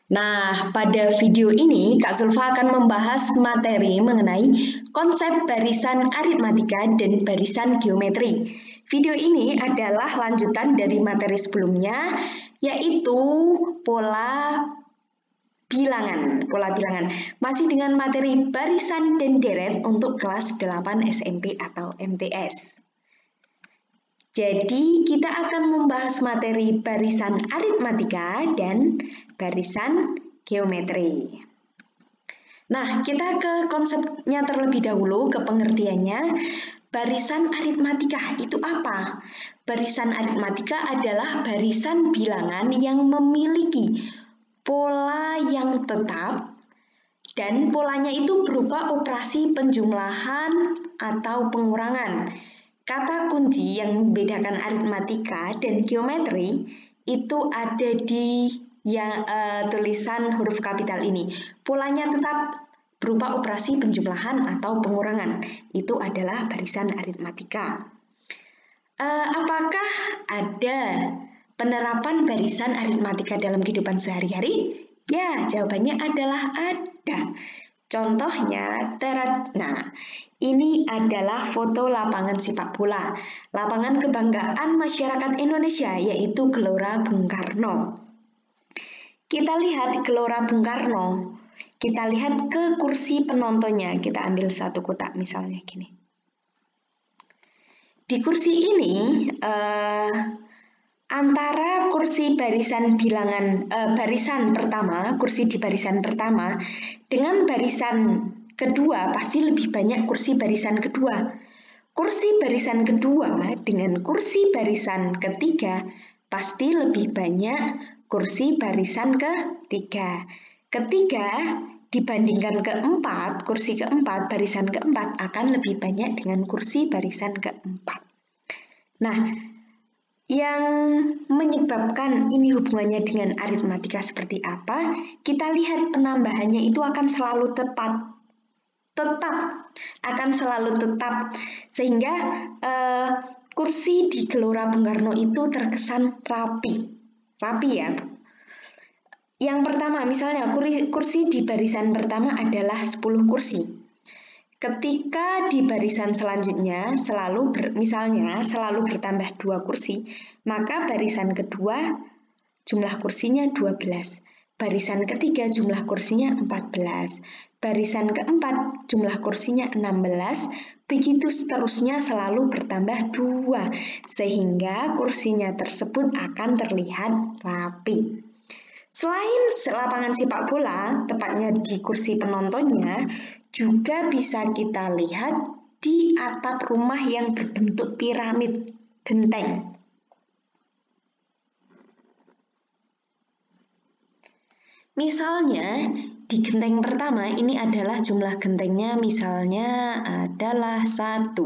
Nah, pada video ini Kak Zulfa akan membahas materi mengenai konsep barisan aritmatika dan barisan geometri. Video ini adalah lanjutan dari materi sebelumnya, yaitu pola bilangan. Masih dengan materi barisan dan deret untuk kelas 8 SMP atau MTS. Jadi, kita akan membahas materi barisan aritmatika dan barisan geometri. Nah, kita ke konsepnya terlebih dahulu, ke pengertiannya. Barisan aritmatika itu apa? Barisan aritmatika adalah barisan bilangan yang memiliki pola yang tetap dan polanya itu berupa operasi penjumlahan atau pengurangan. Kata kunci yang membedakan aritmatika dan geometri itu ada di tulisan huruf kapital ini. Polanya tetap berupa operasi penjumlahan atau pengurangan. Itu adalah barisan aritmatika. Apakah ada penerapan barisan aritmatika dalam kehidupan sehari-hari? Ya, jawabannya adalah ada. Contohnya, ini adalah foto lapangan sepak bola, lapangan kebanggaan masyarakat Indonesia, yaitu Gelora Bung Karno. Kita lihat Gelora Bung Karno, kita lihat ke kursi penontonnya, kita ambil satu kotak misalnya gini. Di kursi ini, antara kursi barisan pertama, kursi di barisan pertama dengan barisan kedua pasti lebih banyak kursi barisan kedua. Kursi barisan kedua dengan kursi barisan ketiga pasti lebih banyak kursi barisan ketiga. Ketiga dibandingkan keempat, kursi keempat, barisan keempat akan lebih banyak dengan kursi barisan keempat. Nah, yang menyebabkan ini hubungannya dengan aritmatika seperti apa? Kita lihat penambahannya itu akan selalu tetap akan selalu tetap, sehingga kursi di Gelora Bung Karno itu terkesan rapi ya. Yang pertama, misalnya kursi di barisan pertama adalah 10 kursi. Ketika di barisan selanjutnya selalu bertambah 2 kursi, maka barisan kedua jumlah kursinya 12. Barisan ketiga jumlah kursinya 14. Barisan keempat jumlah kursinya 16. Begitu seterusnya selalu bertambah 2, sehingga kursinya tersebut akan terlihat rapi. Selain lapangan sepak bola, tepatnya di kursi penontonnya, juga bisa kita lihat di atap rumah yang berbentuk piramid genteng. Misalnya di genteng pertama ini adalah jumlah gentengnya misalnya adalah 1.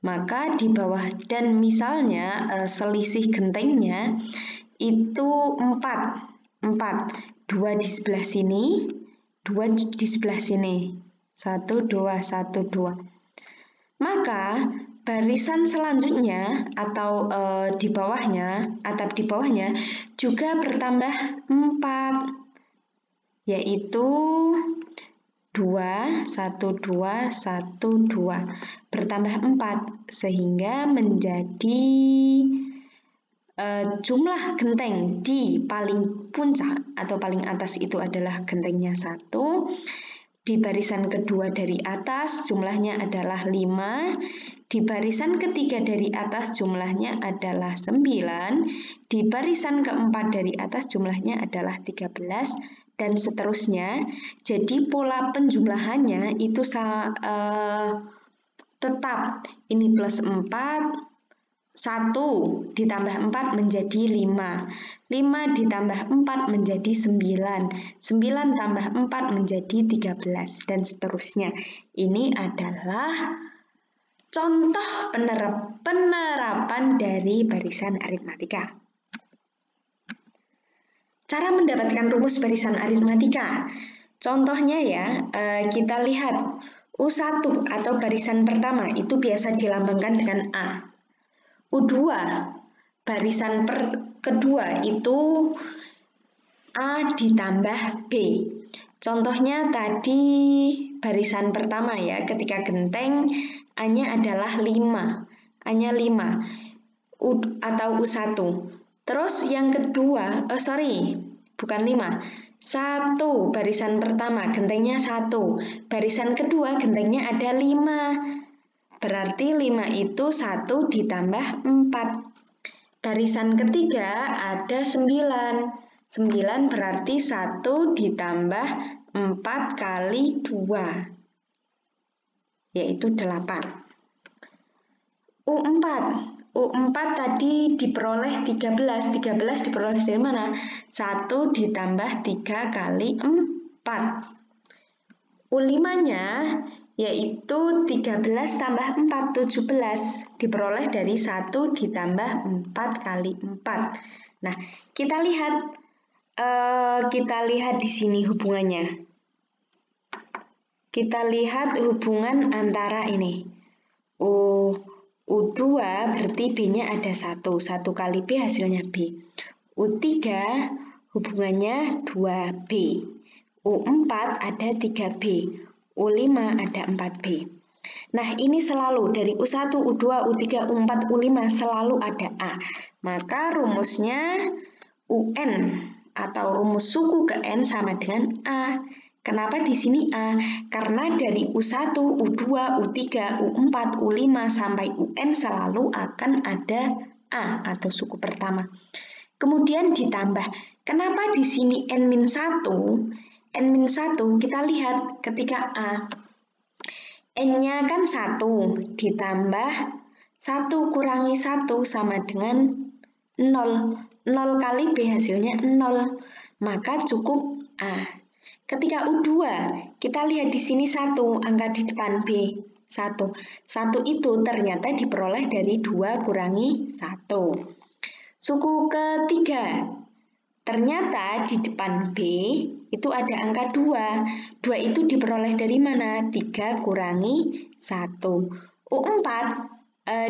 Maka di bawah dan misalnya selisih gentengnya itu 4. 2 di sebelah sini, 2 di sebelah sini. 1, 2, 1, 2. Maka barisan selanjutnya atau di bawahnya, atap di bawahnya juga bertambah 4, yaitu 2, 1, 2, 1, 2. Bertambah 4, sehingga menjadi jumlah genteng di paling puncak atau paling atas itu adalah gentengnya 1. Di barisan kedua dari atas jumlahnya adalah 5. Di barisan ketiga dari atas jumlahnya adalah 9. Di barisan keempat dari atas jumlahnya adalah 13 dan seterusnya. Jadi pola penjumlahannya itu tetap. Ini plus 4, 1 ditambah 4 menjadi 5. 5 ditambah 4 menjadi 9. 9 tambah 4 menjadi 13 dan seterusnya. Ini adalah contoh penerapan dari barisan aritmatika. Cara mendapatkan rumus barisan aritmatika. Contohnya ya, kita lihat U1 atau barisan pertama itu biasa dilambangkan dengan A. U2 barisan kedua itu A ditambah B. Contohnya tadi barisan pertama ya, ketika genteng A-nya adalah 5. A-nya 5 atau U1. Terus yang kedua, bukan 5. 1, barisan pertama gentengnya 1. Barisan kedua gentengnya ada 5. Berarti 5 itu 1 ditambah 4. Barisan ketiga ada 9. 9 berarti 1 ditambah 4 kali 2. Yaitu 8. U4 tadi diperoleh 13. 13 diperoleh dari mana? 1 ditambah 3 kali 4. U5-nya yaitu 13 tambah 4, 17. Diperoleh dari 1 ditambah 4 kali 4. Nah, kita lihat di sini hubungannya. Kita lihat hubungan antara ini. U2 berarti B-nya ada 1. 1 kali B hasilnya B. U3 hubungannya 2B. U4 ada 3B. U5 ada 4B. Nah, ini selalu dari U1, U2, U3, U4, U5 selalu ada A. Maka rumusnya UN atau rumus suku ke N sama dengan A. Kenapa di sini A? Karena dari U1, U2, U3, U4, U5 sampai UN selalu akan ada A atau suku pertama. Kemudian ditambah. Kenapa di sini N-1? N-1 kita lihat ketika A. N-nya kan 1 ditambah 1 kurangi 1 sama dengan 0. 0 kali B hasilnya 0. Maka cukup A. Ketika U2, kita lihat di sini 1, angka di depan B, 1. 1 itu ternyata diperoleh dari 2 kurangi 1. Suku ketiga, ternyata di depan B itu ada angka 2. 2 itu diperoleh dari mana? 3 kurangi 1. U4,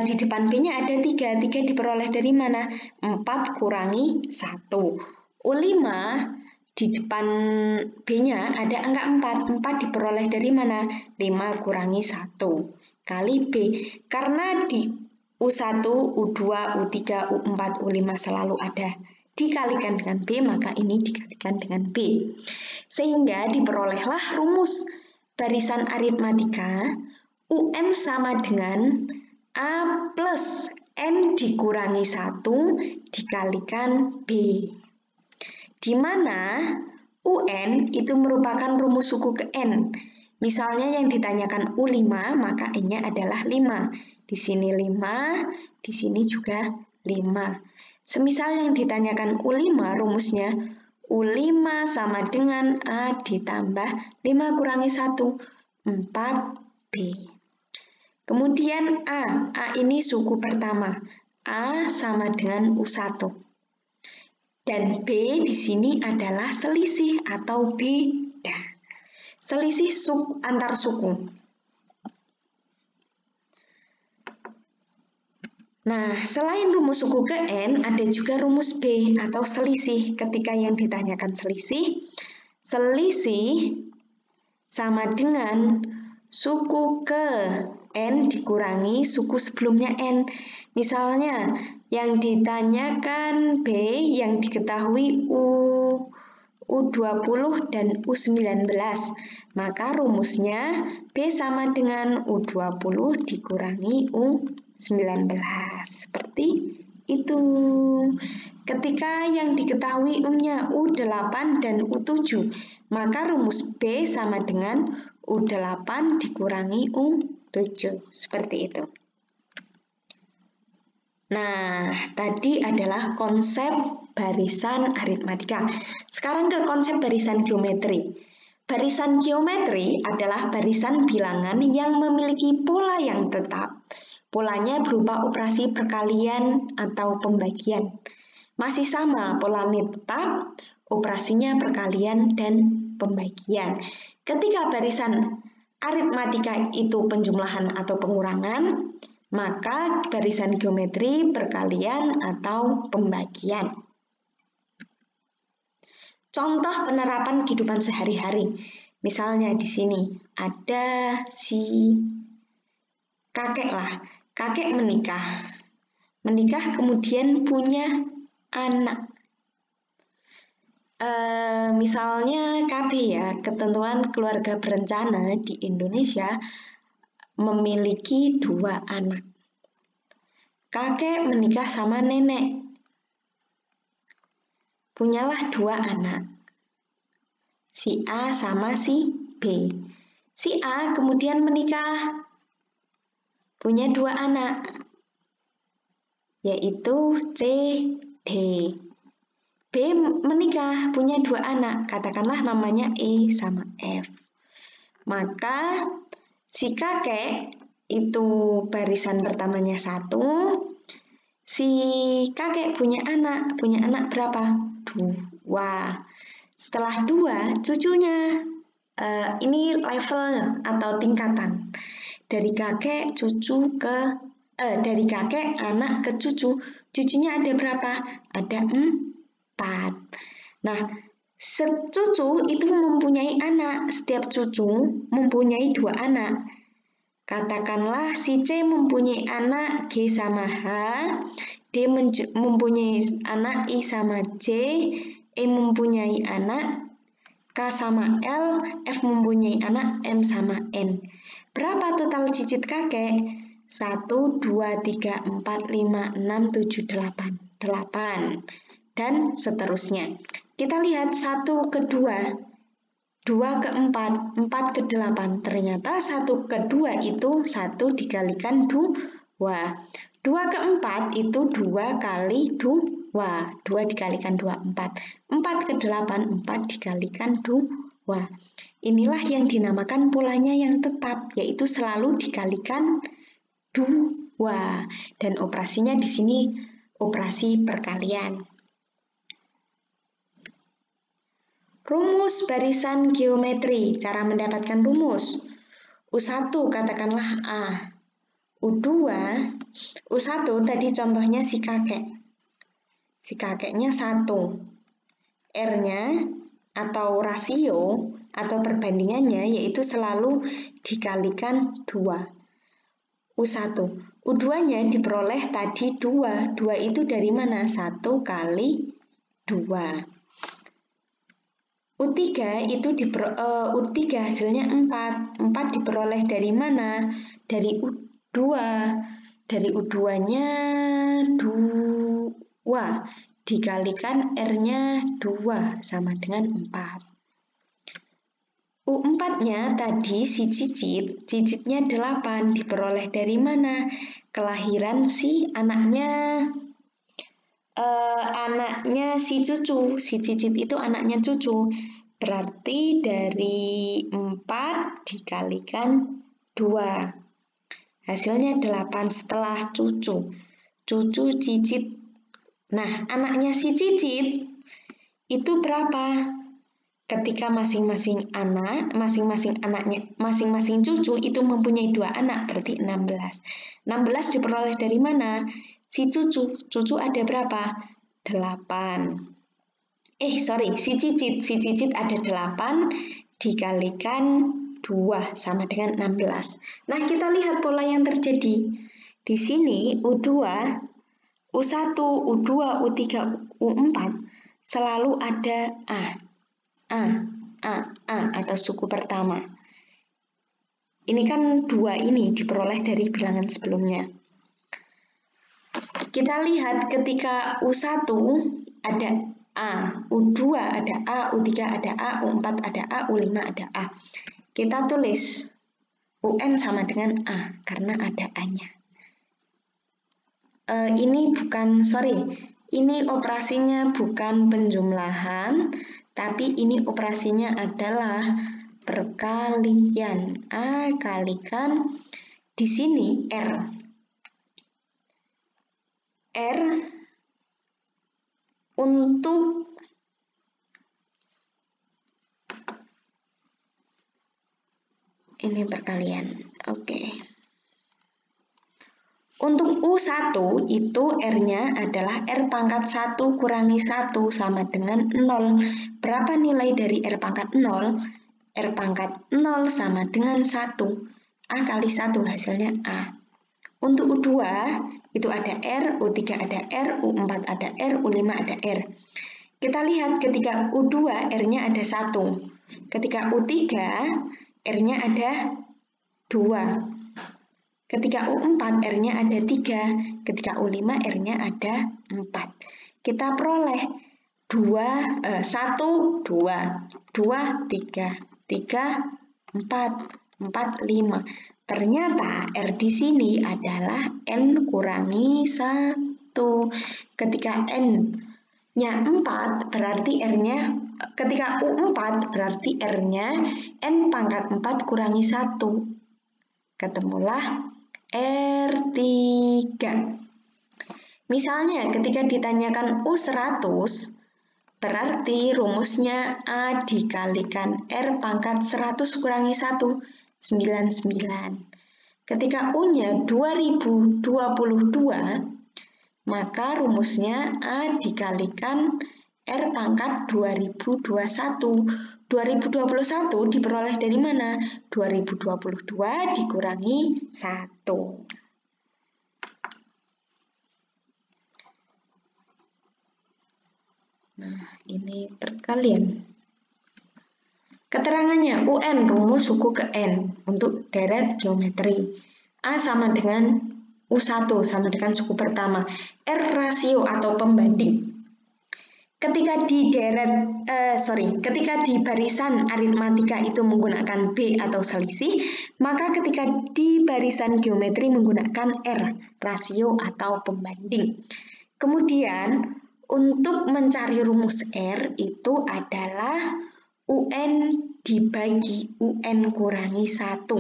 di depan B-nya ada 3. 3 diperoleh dari mana? 4 kurangi 1. U5, di depan B-nya ada angka 4. 4 diperoleh dari mana? 5 kurangi 1 kali B. Karena di U1, U2, U3, U4, U5 selalu ada dikalikan dengan B, maka ini dikalikan dengan B. Sehingga diperolehlah rumus barisan aritmatika UN sama dengan A plus N dikurangi 1 dikalikan B. Di mana UN itu merupakan rumus suku ke N. Misalnya yang ditanyakan U5, maka N-nya adalah 5. Di sini 5, di sini juga 5. Semisal yang ditanyakan U5, rumusnya U5 sama dengan A ditambah 5 kurangi 1, 4B. Kemudian A ini suku pertama. A sama dengan U1. Dan B di sini adalah selisih atau beda. Selisih antar suku. Nah, selain rumus suku ke N, ada juga rumus B atau selisih. Ketika yang ditanyakan selisih, selisih sama dengan suku ke N dikurangi suku sebelumnya N. Misalnya, yang ditanyakan B yang diketahui U20 dan U19. Maka rumusnya B sama dengan U20 dikurangi U19. Seperti itu. Ketika yang diketahui U-nya U8 dan U7, maka rumus B sama dengan U8 dikurangi U7. Seperti itu. Nah, tadi adalah konsep barisan aritmatika. Sekarang ke konsep barisan geometri. Barisan geometri adalah barisan bilangan yang memiliki pola yang tetap. Polanya berupa operasi perkalian atau pembagian. Masih sama, polanya tetap, operasinya perkalian dan pembagian. Ketika barisan aritmatika itu penjumlahan atau pengurangan, maka barisan geometri perkalian atau pembagian. contoh penerapan kehidupan sehari-hari. Misalnya di sini ada si kakek lah. Kakek menikah. Menikah kemudian punya anak. Misalnya KB ya, Ketentuan Keluarga Berencana di Indonesia memiliki 2 anak. Kakek menikah sama nenek. Punyalah 2 anak. Si A sama si B. Si A kemudian menikah, punya 2 anak, yaitu C, D. B menikah, punya 2 anak, katakanlah namanya E sama F. Maka si kakek itu barisan pertamanya 1, si kakek punya anak berapa? 2. Setelah 2, cucunya. Ini level atau tingkatan. Dari kakek cucu ke dari kakek anak ke cucu. Cucunya ada berapa? Ada 4. Nah, secucu itu mempunyai anak. Setiap cucu mempunyai 2 anak. Katakanlah si C mempunyai anak G sama H, D mempunyai anak I sama J, E mempunyai anak K sama L, F mempunyai anak M sama N. Berapa total cicit kakek? 1, 2, 3, 4, 5, 6, 7, 8. 8. Dan seterusnya. Kita lihat 1 ke 2, 2 ke 4, 4 ke 8. Ternyata 1 ke 2 itu 1 dikalikan 2. 2 ke 4 itu 2 kali 2. 2 dikalikan 2, 4. 4 ke 8, 4 dikalikan 2. Inilah yang dinamakan polanya yang tetap, yaitu selalu dikalikan 2. Dan operasinya di sini operasi perkalian. Rumus barisan geometri. Cara mendapatkan rumus. U1 katakanlah A. U2, U1 tadi contohnya si kakek. Si kakeknya 1. R-nya atau rasio atau perbandingannya yaitu selalu dikalikan 2. U1. U2-nya diperoleh tadi 2. 2 itu dari mana? 1 kali 2. U3 itu U3 hasilnya 4. 4 diperoleh dari mana? Dari U2. Dari U2-nya 2 dikalikan R-nya 2 sama dengan 4. U4-nya tadi si cicitnya 8 diperoleh dari mana? Kelahiran si anaknya si cucu. Si cicit itu anaknya cucu. Berarti dari 4 dikalikan 2. Hasilnya 8 setelah cucu. Cucu cicit. Nah, anaknya si cicit itu berapa? Ketika masing-masing cucu itu mempunyai 2 anak, berarti 16. 16 diperoleh dari mana? Si cucu ada berapa? 8. Si cicit ada 8 dikalikan 2 sama dengan 16. Nah, kita lihat pola yang terjadi. Di sini U2, U1, U2, U3, U4 selalu ada A atau suku pertama. Ini kan 2 ini diperoleh dari bilangan sebelumnya. Kita lihat ketika U1 ada A, U2 ada A, U3 ada A, U4 ada A, U5 ada A. Kita tulis UN sama dengan A karena ada A-nya. Ini operasinya bukan penjumlahan, tapi ini operasinya adalah perkalian. A kalikan di sini R. R untuk ini perkalian. Oke. Untuk U1 itu R-nya adalah R pangkat 1 kurangi 1 sama dengan 0. Berapa nilai dari R pangkat 0? R pangkat 0 sama dengan 1. A kali 1 hasilnya A. Untuk U2 itu ada R, U3 ada R, U4 ada R, U5 ada R. Kita lihat ketika U2 R-nya ada 1. Ketika U3 R-nya ada 2. Ketika U4 R-nya ada 3, ketika U5 R-nya ada 4. Kita peroleh 1, 2, 2, 3, 3, 4, 4, 5. Ternyata R di sini adalah N kurangi 1. Ketika N-nya 4 berarti R-nya, ketika U4 berarti R-nya N pangkat 4 kurangi 1. Ketemulah R3. Misalnya ketika ditanyakan U100, berarti rumusnya A dikalikan R pangkat 100 kurangi 1, 99. Ketika U-nya 2022, maka rumusnya A dikalikan R pangkat 2021. 2021 diperoleh dari mana? 2022 dikurangi 1. Nah, ini perkalian. Keterangannya, UN rumus suku ke N untuk deret geometri. A sama dengan U1 sama dengan suku pertama. R rasio atau pembanding. Ketika di barisan aritmatika itu menggunakan B atau selisih, maka ketika di barisan geometri menggunakan R, rasio atau pembanding. Kemudian, untuk mencari rumus R itu adalah UN dibagi UN kurangi 1.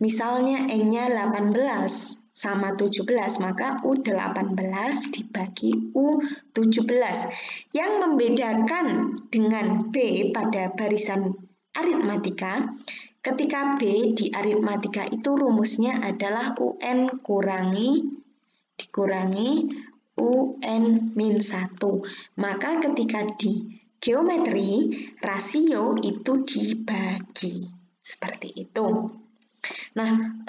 Misalnya N-nya 18 sama 17, maka U18 dibagi U17. Yang membedakan dengan B pada barisan aritmatika, ketika B di aritmatika itu rumusnya adalah UN dikurangi UN-1. Maka ketika di geometri, rasio itu dibagi. Seperti itu. Nah,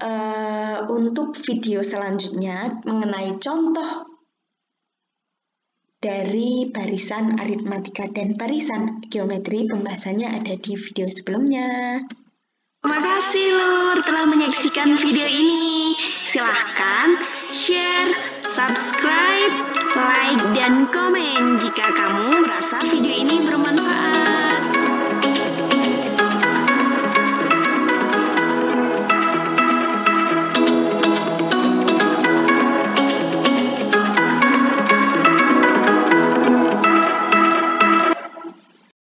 untuk video selanjutnya mengenai contoh dari barisan aritmatika dan barisan geometri, pembahasannya ada di video sebelumnya. Terima kasih Lur telah menyaksikan video ini. Silahkan share, subscribe, like, dan komen jika kamu merasa video ini